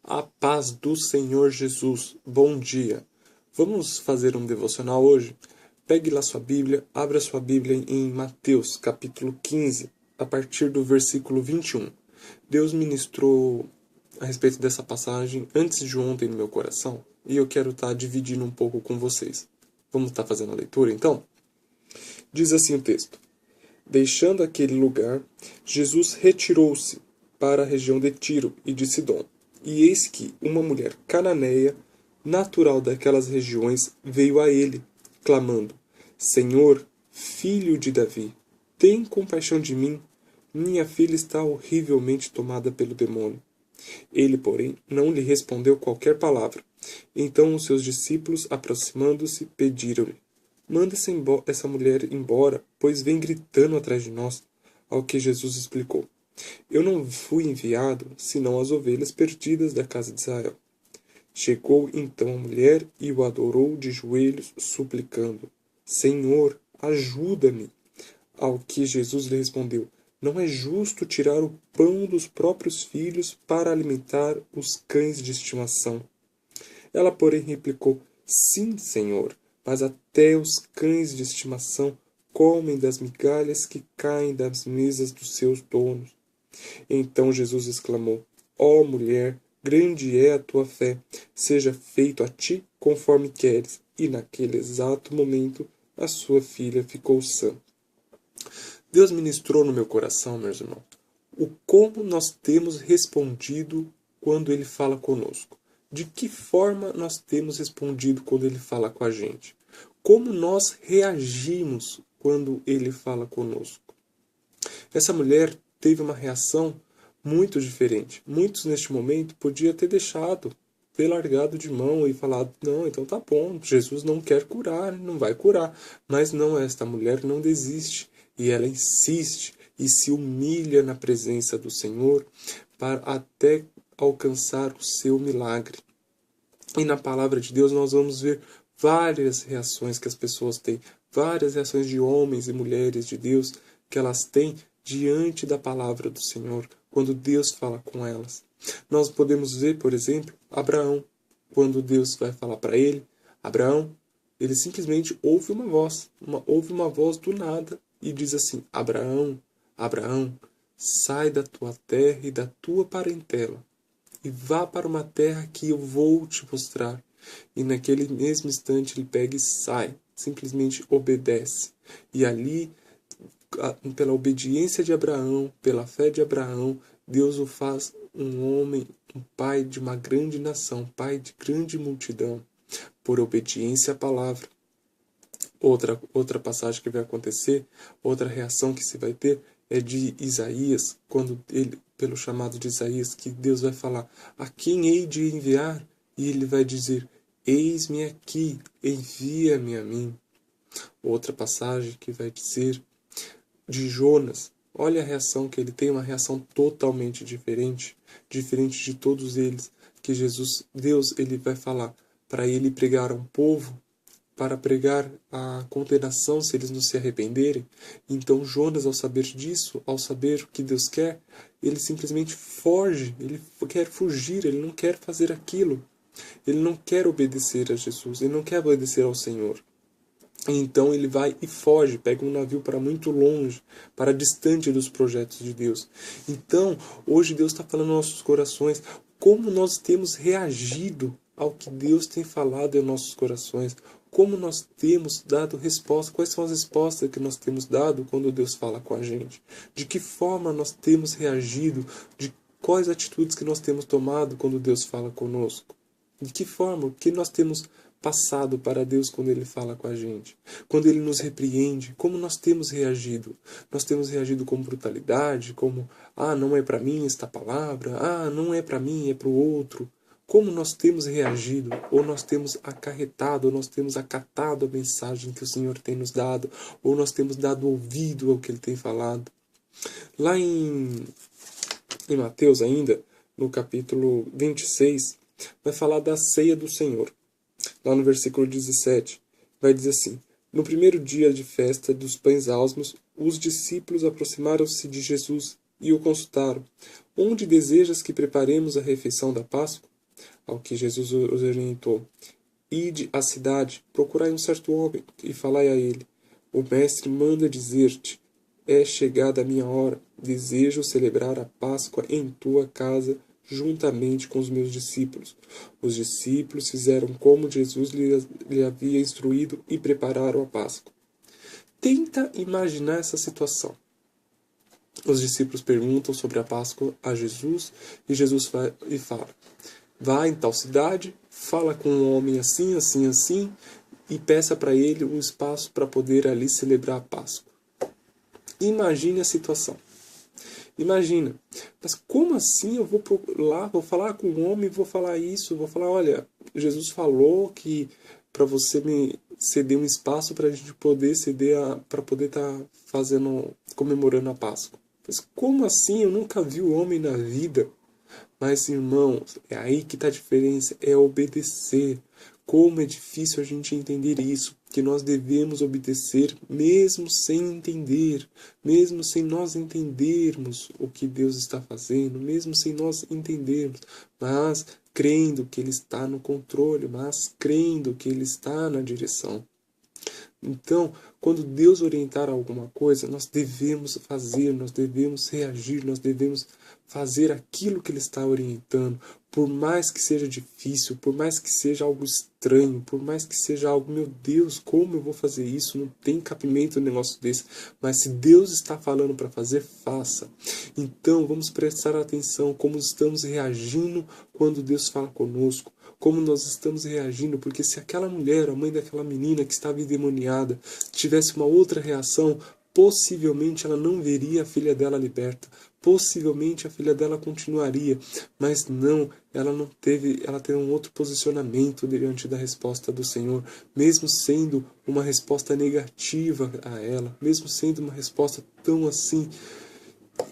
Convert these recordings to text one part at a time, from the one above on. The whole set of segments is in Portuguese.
A paz do Senhor Jesus. Bom dia. Vamos fazer um devocional hoje? Pegue lá sua Bíblia, abra sua Bíblia em Mateus, capítulo 15, a partir do versículo 21. Deus ministrou a respeito dessa passagem antes de ontem no meu coração e eu quero estar dividindo um pouco com vocês. Vamos estar fazendo a leitura então? Diz assim o texto: Deixando aquele lugar, Jesus retirou-se para a região de Tiro e de Sidom. E eis que uma mulher cananeia, natural daquelas regiões, veio a ele, clamando: Senhor, filho de Davi, tem compaixão de mim. Minha filha está horrivelmente tomada pelo demônio. Ele, porém, não lhe respondeu qualquer palavra. Então os seus discípulos, aproximando-se, pediram-lhe: Manda essa mulher embora, pois vem gritando atrás de nós. Ao que Jesus explicou: Eu não fui enviado, senão as ovelhas perdidas da casa de Israel. Chegou então a mulher e o adorou de joelhos, suplicando: Senhor, ajuda-me. Ao que Jesus lhe respondeu: Não é justo tirar o pão dos próprios filhos para alimentar os cães de estimação. Ela, porém, replicou: Sim, Senhor, mas até os cães de estimação comem das migalhas que caem das mesas dos seus donos. Então Jesus exclamou: Ó mulher, grande é a tua fé, seja feito a ti conforme queres. E naquele exato momento a sua filha ficou sã. Deus ministrou no meu coração, meus irmãos, o como nós temos respondido quando Ele fala conosco. De que forma nós temos respondido quando Ele fala com a gente? Como nós reagimos quando Ele fala conosco? Essa mulher teve uma reação muito diferente. Muitos neste momento podiam ter deixado, ter largado de mão e falado: não, então tá bom, Jesus não quer curar, não vai curar. Mas não, esta mulher não desiste e ela insiste e se humilha na presença do Senhor para até alcançar o seu milagre. E na palavra de Deus nós vamos ver várias reações que as pessoas têm, várias reações de homens e mulheres de Deus que elas têm diante da palavra do Senhor, quando Deus fala com elas. Nós podemos ver, por exemplo, Abraão, quando Deus vai falar para ele: Abraão, ele simplesmente ouve uma voz do nada e diz assim: Abraão, Abraão, sai da tua terra e da tua parentela e vá para uma terra que eu vou te mostrar. E naquele mesmo instante ele pega e sai, simplesmente obedece. E ali, pela obediência de Abraão, pela fé de Abraão, Deus o faz um homem, um pai de uma grande nação, pai de grande multidão, por obediência à palavra. Outra passagem que vai acontecer, outra reação que se vai ter, é de Isaías, quando ele, pelo chamado de Isaías, que Deus vai falar: a quem hei de enviar? E ele vai dizer: eis-me aqui, envia-me a mim. Outra passagem que vai dizer de Jonas, olha a reação que ele tem, uma reação totalmente diferente de todos eles, que Deus, ele vai falar para ele pregar a um povo, para pregar a condenação se eles não se arrependerem. Então Jonas, ao saber disso, ao saber o que Deus quer, ele simplesmente foge, ele quer fugir, ele não quer fazer aquilo. Ele não quer obedecer a Jesus, ele não quer obedecer ao Senhor. Então ele vai e foge, pega um navio para muito longe, para distante dos projetos de Deus. Então, hoje Deus está falando nos nossos corações como nós temos reagido ao que Deus tem falado em nossos corações, como nós temos dado resposta, quais são as respostas que nós temos dado quando Deus fala com a gente, de que forma nós temos reagido, de quais atitudes que nós temos tomado quando Deus fala conosco, de que forma, o que nós temos passado para Deus quando Ele fala com a gente, quando Ele nos repreende, como nós temos reagido? Nós temos reagido com brutalidade, como: não é para mim esta palavra, não é para mim, é para o outro. Como nós temos reagido, ou nós temos acarretado, ou nós temos acatado a mensagem que o Senhor tem nos dado, ou nós temos dado ouvido ao que Ele tem falado. Lá em Mateus ainda, no capítulo 26, vai falar da ceia do Senhor. Lá no versículo 17, vai dizer assim: No primeiro dia de festa dos pães asmos, os discípulos aproximaram-se de Jesus e o consultaram: Onde desejas que preparemos a refeição da Páscoa? Ao que Jesus os orientou: ide à cidade, procurai um certo homem e falai a ele: o mestre manda dizer-te: é chegada a minha hora, desejo celebrar a Páscoa em tua casa, juntamente com os meus discípulos. Os discípulos fizeram como Jesus lhe havia instruído e prepararam a Páscoa. Tenta imaginar essa situação. Os discípulos perguntam sobre a Páscoa a Jesus e Jesus fala: vá em tal cidade, fala com um homem assim, assim, assim e peça para ele um espaço para poder ali celebrar a Páscoa. Imagine a situação. Imagina, mas como assim eu vou lá, vou falar com um homem, vou falar isso, vou falar, olha, Jesus falou que para você me ceder um espaço para a gente poder para poder estar comemorando a Páscoa. Mas como assim? Eu nunca vi o homem na vida. Mas, irmãos, é aí que está a diferença, é obedecer. Como é difícil a gente entender isso, que nós devemos obedecer mesmo sem entender, mesmo sem nós entendermos o que Deus está fazendo, mesmo sem nós entendermos, mas crendo que Ele está no controle, mas crendo que Ele está na direção. Então, quando Deus orientar alguma coisa, nós devemos fazer, nós devemos reagir, nós devemos fazer aquilo que Ele está orientando, por mais que seja difícil, por mais que seja algo estranho, por mais que seja algo, meu Deus, como eu vou fazer isso? Não tem cabimento um negócio desse. Mas se Deus está falando para fazer, faça. Então, vamos prestar atenção como estamos reagindo quando Deus fala conosco. Como nós estamos reagindo, porque se aquela mulher, a mãe daquela menina que estava endemoniada, tivesse uma outra reação, possivelmente ela não veria a filha dela liberta, possivelmente a filha dela continuaria, mas não, ela teve um outro posicionamento diante da resposta do Senhor, mesmo sendo uma resposta negativa a ela, mesmo sendo uma resposta tão assim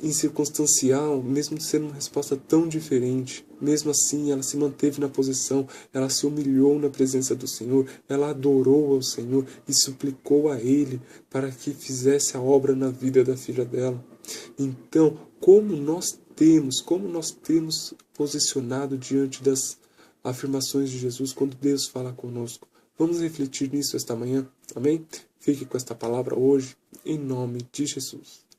incircunstancial, mesmo sendo uma resposta tão diferente, mesmo assim ela se manteve na posição, ela se humilhou na presença do Senhor, ela adorou ao Senhor e suplicou a Ele para que fizesse a obra na vida da filha dela. Então, como nós temos posicionado diante das afirmações de Jesus quando Deus fala conosco? Vamos refletir nisso esta manhã, amém? Fique com esta palavra hoje, em nome de Jesus.